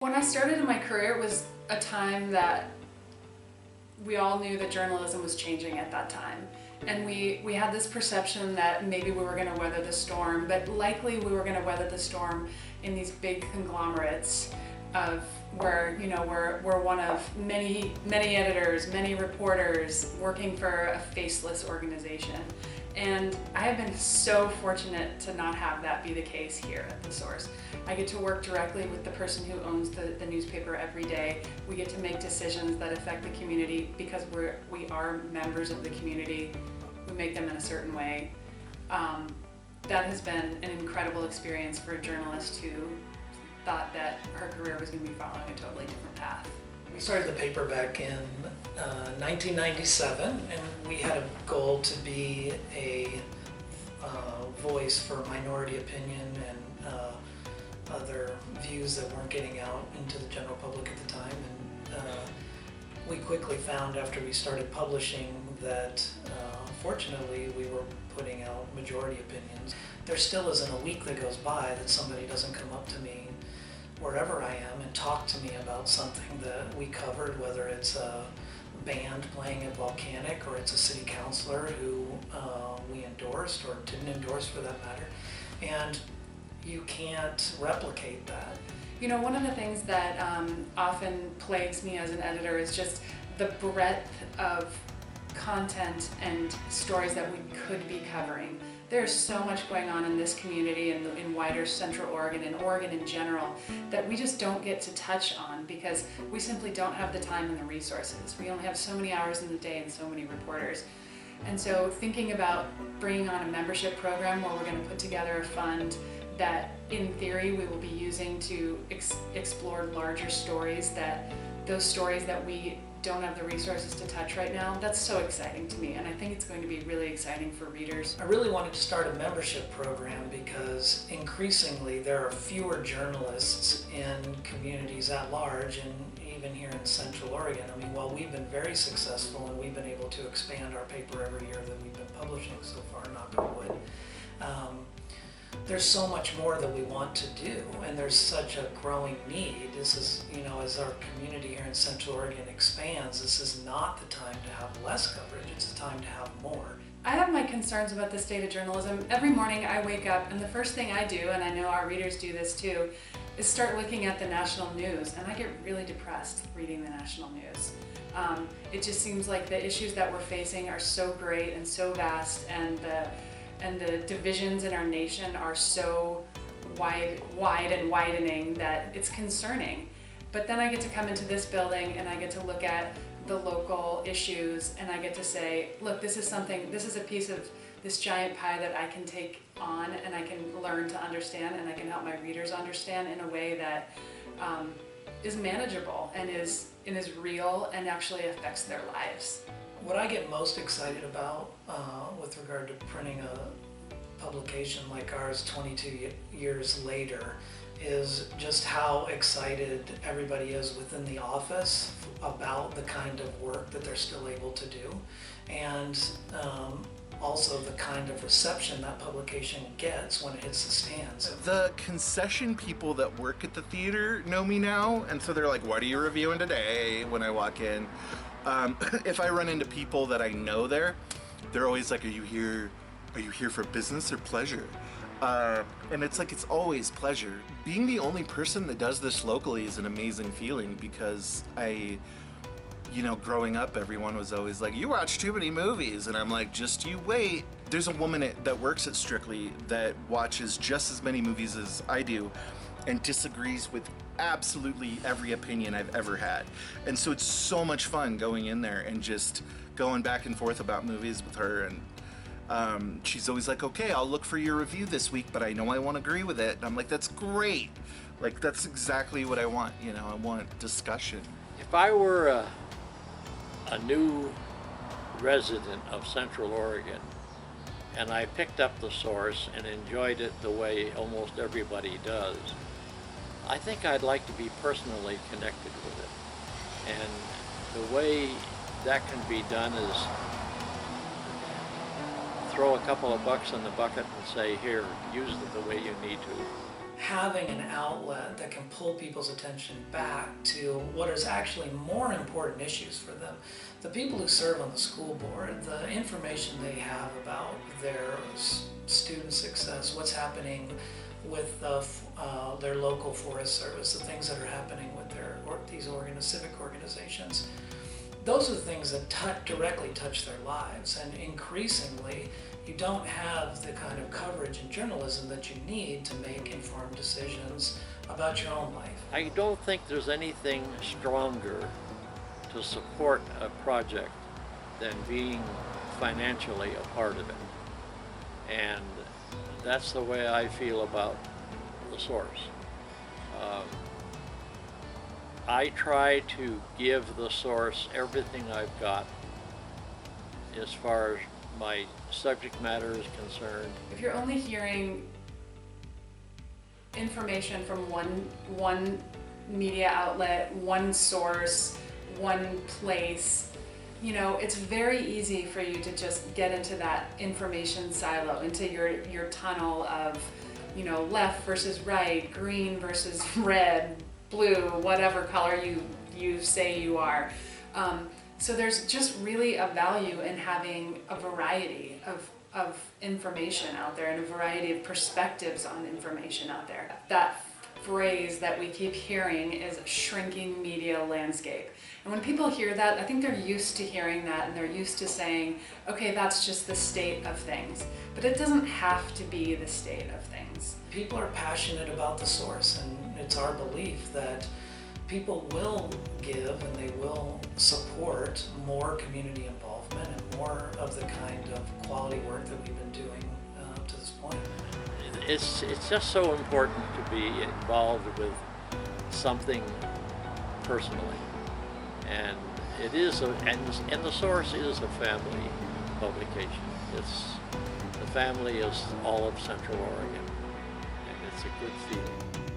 When I started in my career, it was a time that we all knew that journalism was changing at that time. And we had this perception that maybe we were going to weather the storm, but likely we were going to weather the storm in these big conglomerates of where, we're one of many editors, many reporters working for a faceless organization. And I have been so fortunate to not have that be the case here at The Source. I get to work directly with the person who owns the newspaper every day. We get to make decisions that affect the community because we are members of the community. We make them in a certain way. That has been an incredible experience for a journalist who thought that her career was going to be following a totally different path. We started the paper back in 1997, and we had a goal to be a voice for minority opinion and other views that weren't getting out into the general public at the time. And we quickly found after we started publishing that fortunately we were putting out majority opinions. There still isn't a week that goes by that somebody doesn't come up to me wherever I am and talk to me about something that we covered, whether it's a band playing at Volcanic or it's a city councilor who we endorsed or didn't endorse for that matter. And you can't replicate that. One of the things that often plagues me as an editor is just the breadth of content and stories that we could be covering. There's so much going on in this community and in wider Central Oregon and Oregon in general that we just don't get to touch on because we simply don't have the time and the resources. We only have so many hours in the day and so many reporters. And so thinking about bringing on a membership program where we're going to put together a fund that in theory we will be using to explore larger stories, that those stories that we don't have the resources to touch right now, that's so exciting to me, and I think it's going to be really exciting for readers. I really wanted to start a membership program because increasingly there are fewer journalists in communities at large, and even here in Central Oregon. I mean, while we've been very successful and we've been able to expand our paper every year that we've been publishing so far, knock on wood, there's so much more that we want to do, and there's such a growing need. This is, as our community here in Central Oregon expands, this is not the time to have less coverage, it's the time to have more. I have my concerns about the state of journalism. Every morning I wake up and the first thing I do, and I know our readers do this too, is start looking at the national news, and I get really depressed reading the national news. It just seems like the issues that we're facing are so great and so vast, and the divisions in our nation are so wide and widening that it's concerning. But then I get to come into this building and I get to look at the local issues and I get to say, look, this is a piece of this giant pie that I can take on and I can learn to understand and I can help my readers understand in a way that is manageable and is real and actually affects their lives. What I get most excited about with regard to printing a publication like ours 22 years later is just how excited everybody is within the office about the kind of work that they're still able to do, and also the kind of reception that publication gets when it hits the stands. The concession people that work at the theater know me now, and so they're like, what are you reviewing today, when I walk in. If I run into people that I know there, they're always like, are you here for business or pleasure? And it's like, it's always pleasure. Being the only person that does this locally is an amazing feeling because growing up, everyone was always like, you watch too many movies. And I'm like, just you wait. There's a woman that works at Strictly that watches just as many movies as I do and disagrees with absolutely every opinion I've ever had. And so it's so much fun going in there and just going back and forth about movies with her. And she's always like, okay, I'll look for your review this week, but I know I won't agree with it. And I'm like, that's great. Like, that's exactly what I want. I want discussion. If I were a new resident of Central Oregon and I picked up The Source and enjoyed it the way almost everybody does, I think I'd like to be personally connected with it. And the way that can be done is throw a couple of bucks in the bucket and say, here, use it the way you need to. having an outlet that can pull people's attention back to what is actually more important issues for them. The people who serve on the school board, the information they have about their student success, what's happening with their local forest service, the things that are happening with these civic organizations. Those are the things that directly touch their lives, and increasingly you don't have the kind of coverage in journalism that you need to make informed decisions about your own life. I don't think there's anything stronger to support a project than being financially a part of it. And that's the way I feel about the Source. I try to give the Source everything I've got as far as my subject matter is concerned. If you're only hearing information from one media outlet, one source, one place, you know, it's very easy for you to just get into that information silo, into your tunnel of, you know, left versus right, green versus red, blue, whatever color you say you are. So there's just really a value in having a variety of information out there and a variety of perspectives on information out there. That phrase that we keep hearing is shrinking media landscape. And when people hear that, I think they're used to hearing that, and they're used to saying, okay, that's just the state of things. But it doesn't have to be the state of things. People are passionate about the Source, and it's our belief that people will give and they will support more community involvement and more of the kind of quality work that we've been doing up to this point. It's just so important to be involved with something personally. And it is, and the Source is a family publication. The family is all of Central Oregon, and it's a good feeling.